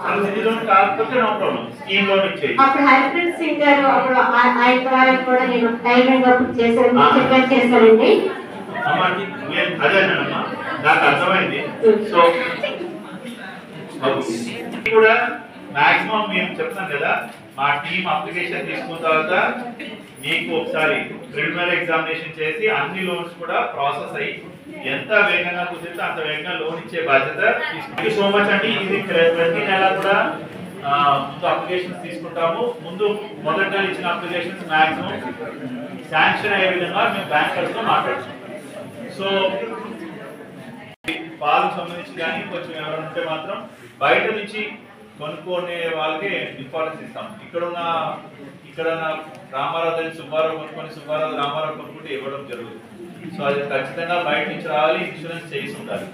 Subsidy loan కాకపోతే no problem, scheme loan ఇచ్చేది. అప్పుడు హైబ్రిడ్ సింగర్ అప్పుడు ఆయన ద్వారా కూడా నేను టైమింగ్ అప్పుడు చేశానండి. అదే అమ్మా, నాకు అర్థమైంది. సో కూడా మాక్సిమం మేము చెప్తాం కదా, మా టీమ్ అప్లికేషన్ తీసుకున్న తర్వాత మీకు ఒకసారి ప్రిలిమినరీ ఎగ్జామినేషన్ చేసి అన్ని లోన్స్ కూడా ప్రాసెస్ అయ్యి ఎంత వేగంగా కుదిరితే అంత వేగంగా లోన్ ఇచ్చే బాధ్యత తీసుకుంటాం. సో మచ్ అండి. ఇది ప్రతి నెల కూడా ముందు అప్లికేషన్స్ తీసుకుంటాము. ముందు మొదటి నెల ఇచ్చిన అప్లికేషన్స్ మాక్సిమం శాంక్షన్ అయ్యే విధంగా మేము బ్యాంకర్స్తో మాట్లాడుతాం. సో పాలకు సంబంధించి కానీ కొంచెం ఎవరైనా ఉంటే మాత్రం బయట నుంచి కొనుక్కునే వాళ్ళకి ఇంపార్టెన్స్ ఇస్తాం. ఇక్కడ రామారావు సుబ్బారావు కొనుక్కొని సుబ్బారావు రామారావు కొనుక్కుంటే ఇవ్వడం జరుగుతుంది. సో అది ఖచ్చితంగా బయట నుంచి రావాలి, ఇన్సూరెన్స్ చేసి ఉండాలి.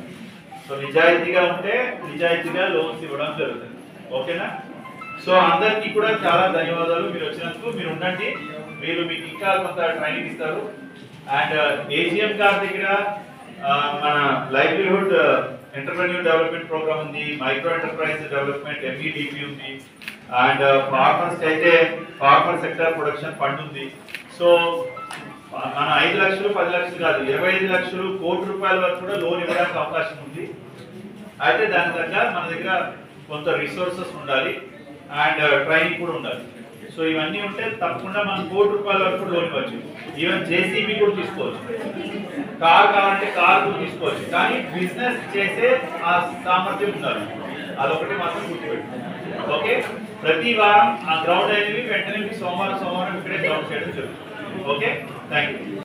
సో నిజాయితీగా ఉంటే నిజాయితీగా లోన్స్ ఇవ్వడం జరుగుతుంది. ఓకేనా? సో అందరికీ కూడా చాలా ధన్యవాదాలు మీరు వచ్చినందుకు. మీరు ఉండండి, వీళ్ళు మీకు ఇంకా కొంత ట్రైనింగ్ ఇస్తారు. అండ్ ఏజిఎం గారి దగ్గర మన లైవ్లీహుడ్ ఎంటర్ప్రెన్యూర్ డెవలప్మెంట్ ప్రోగ్రామ్ ఉంది, మైక్రో ఎంటర్ప్రైజ్ డెవలప్మెంట్ ఎంఈడిపి ఉంది, అండ్ ఫార్మర్స్ అయితే ఫార్మర్ సెక్టర్ ప్రొడక్షన్ ఫండ్ ఉంది. సో మన 5 లక్షలు 10 లక్షలు కాదు, 25 లక్షలు కోటి రూపాయల వరకు కూడా లోన్ ఇవ్వడానికి అవకాశం ఉంది. అయితే దాని దగ్గర మన దగ్గర కొంత రిసోర్సెస్ ఉండాలి అండ్ ట్రైనింగ్ కూడా ఉండాలి. సో ఇవన్నీ ఉంటే తప్పకుండా మనం కోటి రూపాయల వరకు లోన్ ఇవ్వచ్చు. ఈవెన్ జేసీబీ కూడా తీసుకోవచ్చు, కార్ కావాలంటే కార్ కూడా తీసుకోవచ్చు. కానీ బిజినెస్ చేసే ఆ సామర్థ్యం ఉండాలి, అదొకటి మాత్రం గుర్తుపెట్టు. ఓకే, ప్రతి వారం ఆ గ్రౌండ్ అనేవి వెంటనే సోమవారం ఇక్కడే గ్రౌండ్ చేయడం జరుగుతుంది. Okay, thank you.